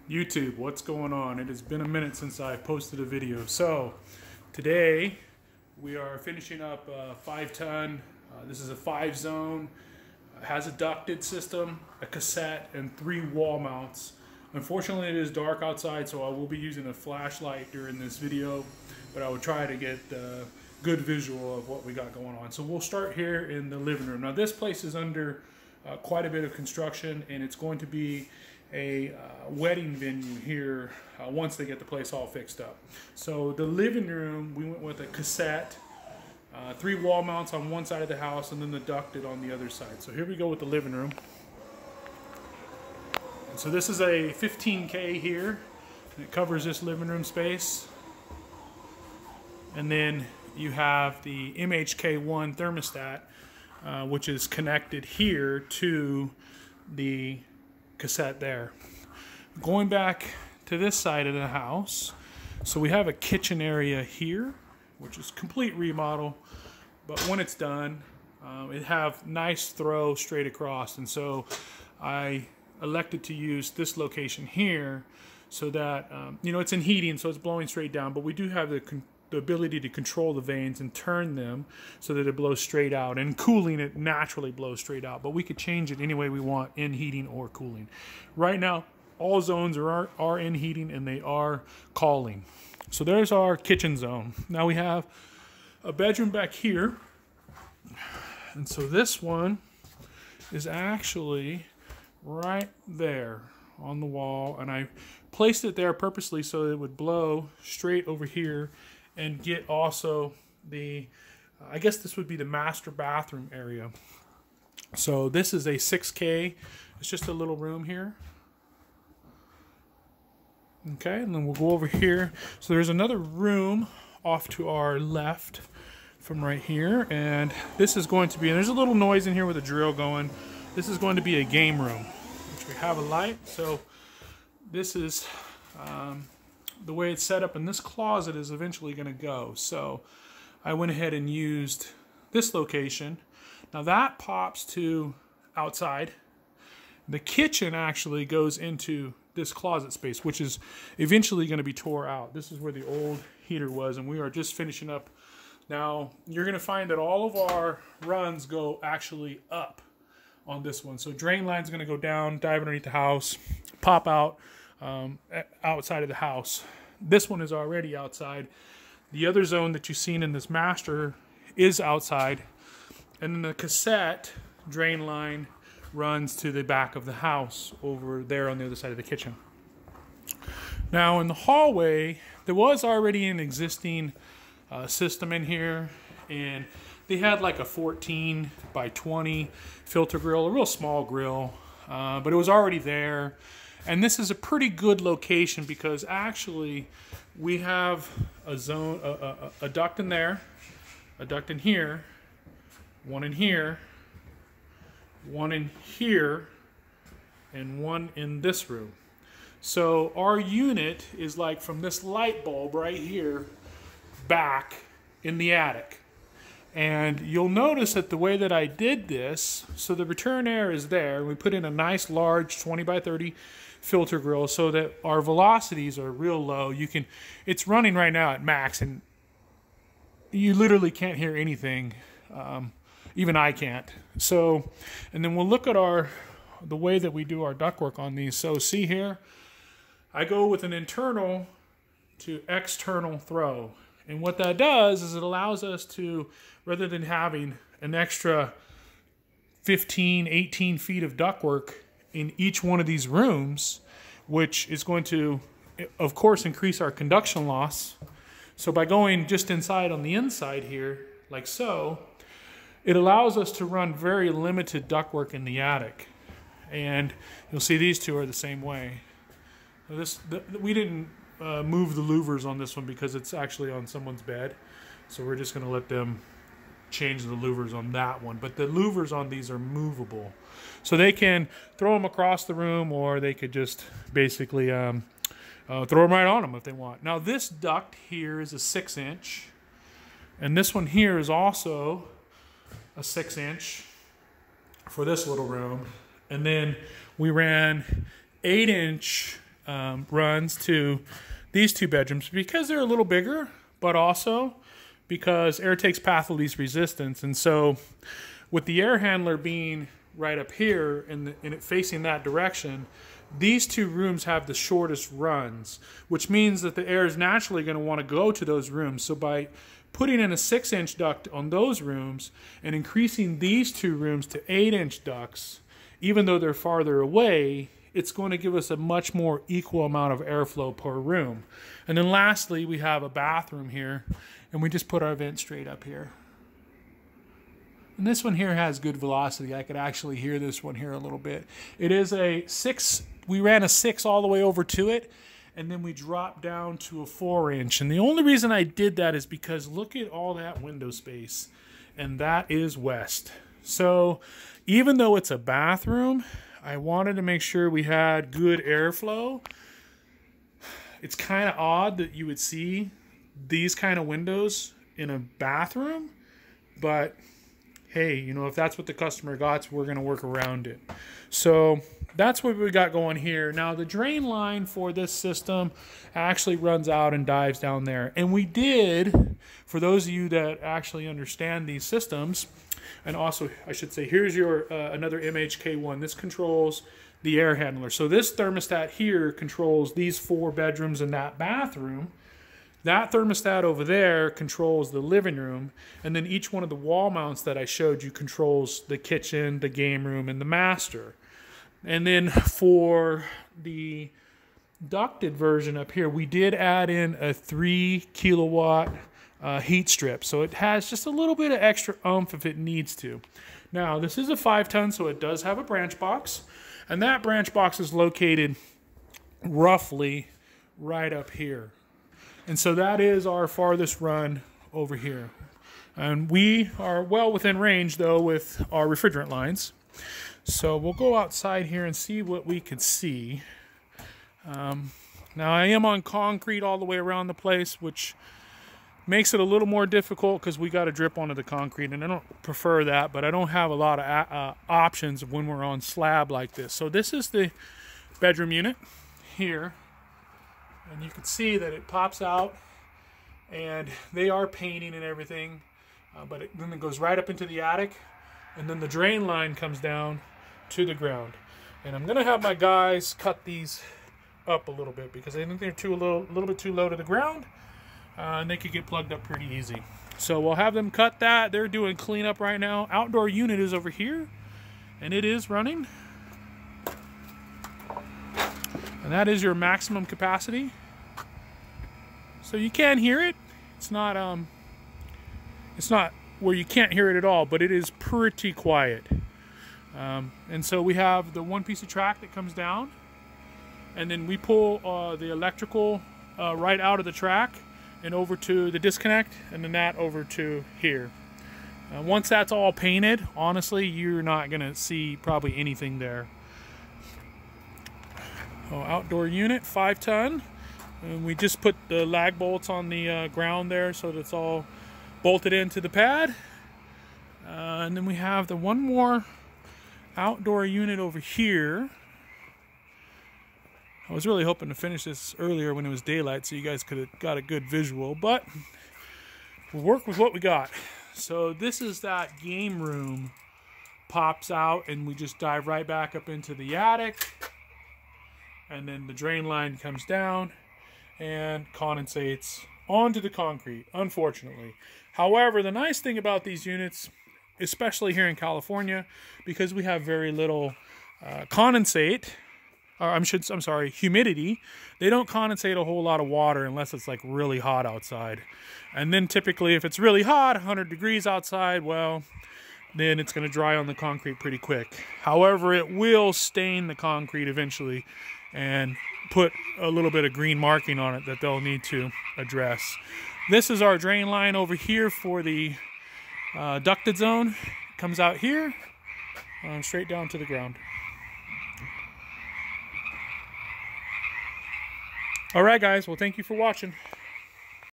YouTube, what's going on? It has been a minute since I posted a video. So today we are finishing up a 5-ton. This is a 5-zone. Has a ducted system, a cassette, and 3 wall mounts. Unfortunately, it is dark outside, so I will be using a flashlight during this video, but I will try to get a good visual of what we got going on. So we'll start here in the living room. Now this place is under quite a bit of construction, and it's going to be a wedding venue here once they get the place all fixed up. So the living room, we went with a cassette, 3 wall mounts on one side of the house, and then the ducted on the other side. So here we go with the living room. And so this is a 15K here, and it covers this living room space. And then you have the MHK1 thermostat, which is connected here to the cassette there. Going back to this side of the house, so we have a kitchen area here, which is complete remodel, but when it's done, it have nice throw straight across, and so I elected to use this location here so that you know, it's in heating, so it's blowing straight down, but we do have the ability to control the vanes and turn them so that it blows straight out, and cooling it naturally blows straight out, but we could change it any way we want in heating or cooling. Right now all zones are in heating and they are calling. So there's our kitchen zone. Now we have a bedroom back here, and so this one is actually right there on the wall, and I placed it there purposely so it would blow straight over here and get also the, I guess this would be the master bathroom area. So this is a 6K. It's just a little room here. Okay, and then we'll go over here. So there's another room off to our left from right here, and this is going to be, and there's a little noise in here with a drill going. This is going to be a game room, which we have a light. So this is the way it's set up, and this closet is eventually going to go. So I went ahead and used this location. Now that pops to outside. The kitchen actually goes into this closet space, which is eventually going to be tore out. This is where the old heater was, and we are just finishing up. Now you're going to find that all of our runs go actually up on this one. So drain line's going to go down, dive underneath the house, pop out outside of the house. This one is already outside. The other zone that you've seen in this master is outside, and then the cassette drain line runs to the back of the house over there on the other side of the kitchen. Now in the hallway, there was already an existing system in here, and they had like a 14 by 20 filter grill, a real small grill, but it was already there. And this is a pretty good location because actually we have a zone, a duct in there, a duct in here, one in here, one in here, and one in this room. So our unit is like from this light bulb right here back in the attic. And you'll notice that the way that I did this, so the return air is there. We put in a nice large 20 by 30 filter grill so that our velocities are real low. It's running right now at max, and you literally can't hear anything. Even I can't. So, and then we'll look at the way that we do our ductwork on these. So see here, I go with an internal to external throw. And what that does is it allows us to, rather than having an extra 15, 18 feet of ductwork in each one of these rooms, which is going to, of course, increase our conduction loss. So by going just inside on the inside here, like so, it allows us to run very limited ductwork in the attic. And you'll see these two are the same way. We didn't move the louvers on this one because it's actually on someone's bed. So we're just going to let them change the louvers on that one. But the louvers on these are movable. So they can throw them across the room, or they could just basically throw them right on them if they want. Now this duct here is a 6-inch. And this one here is also a 6-inch for this little room. And then we ran 8-inch runs to these two bedrooms because they're a little bigger, but also because air takes path of least resistance. And so with the air handler being right up here and it facing that direction, these two rooms have the shortest runs, which means that the air is naturally going to want to go to those rooms. So by putting in a 6-inch duct on those rooms and increasing these two rooms to 8-inch ducts, even though they're farther away, it's going to give us a much more equal amount of airflow per room. And then lastly, we have a bathroom here, and we just put our vent straight up here. And this one here has good velocity. I could actually hear this one here a little bit. It is a 6, we ran a 6 all the way over to it, and then we dropped down to a 4-inch. And the only reason I did that is because look at all that window space, and that is west. So even though it's a bathroom, I wanted to make sure we had good airflow. It's kind of odd that you would see these kind of windows in a bathroom, but hey, you know, if that's what the customer got, we're going to work around it. So that's what we got going here. Now the drain line for this system actually runs out and dives down there. And we did, for those of you that actually understand these systems, and also I should say, here's your another MHK1. This controls the air handler. So this thermostat here controls these 4 bedrooms and that bathroom. That thermostat over there controls the living room, and then each one of the wall mounts that I showed you controls the kitchen, the game room, and the master. And then for the ducted version up here, we did add in a 3 kilowatt heat strip, so it has just a little bit of extra oomph if it needs to. Now, this is a 5-ton, so it does have a branch box, and that branch box is located roughly right up here. And so that is our farthest run over here. And we are well within range, though, with our refrigerant lines. So we'll go outside here and see what we can see. Now, I am on concrete all the way around the place, which makes it a little more difficult because we got to drip onto the concrete. And I don't prefer that, but I don't have a lot of options when we're on slab like this. So this is the bedroom unit here. And you can see that it pops out, and they are painting and everything, but then it goes right up into the attic, and then the drain line comes down to the ground. And I'm going to have my guys cut these up a little bit because I think they're a little bit too low to the ground, and they could get plugged up pretty easy. So we'll have them cut that. They're doing cleanup right now. Outdoor unit is over here, and it is running. And that is your maximum capacity. So you can hear it. It's not where you can't hear it at all, but it is pretty quiet. And so we have the one piece of track that comes down, and then we pull the electrical right out of the track and over to the disconnect, and then that over to here. Once that's all painted, honestly, you're not going to see probably anything there. Outdoor unit, 5-ton, and we just put the lag bolts on the ground there so that it's all bolted into the pad. And then we have the one more outdoor unit over here. I was really hoping to finish this earlier when it was daylight so you guys could have got a good visual, but we'll work with what we got. So this is that game room, pops out, and we just dive right back up into the attic. And then the drain line comes down and condensates onto the concrete, unfortunately. However, the nice thing about these units, especially here in California, because we have very little humidity, they don't condensate a whole lot of water unless it's like really hot outside. And then typically if it's really hot, 100 degrees outside, well, then it's going to dry on the concrete pretty quick. However, it will stain the concrete eventually and put a little bit of green marking on it that they'll need to address. This is our drain line over here for the ducted zone. It comes out here straight down to the ground. All right, guys. Well, thank you for watching.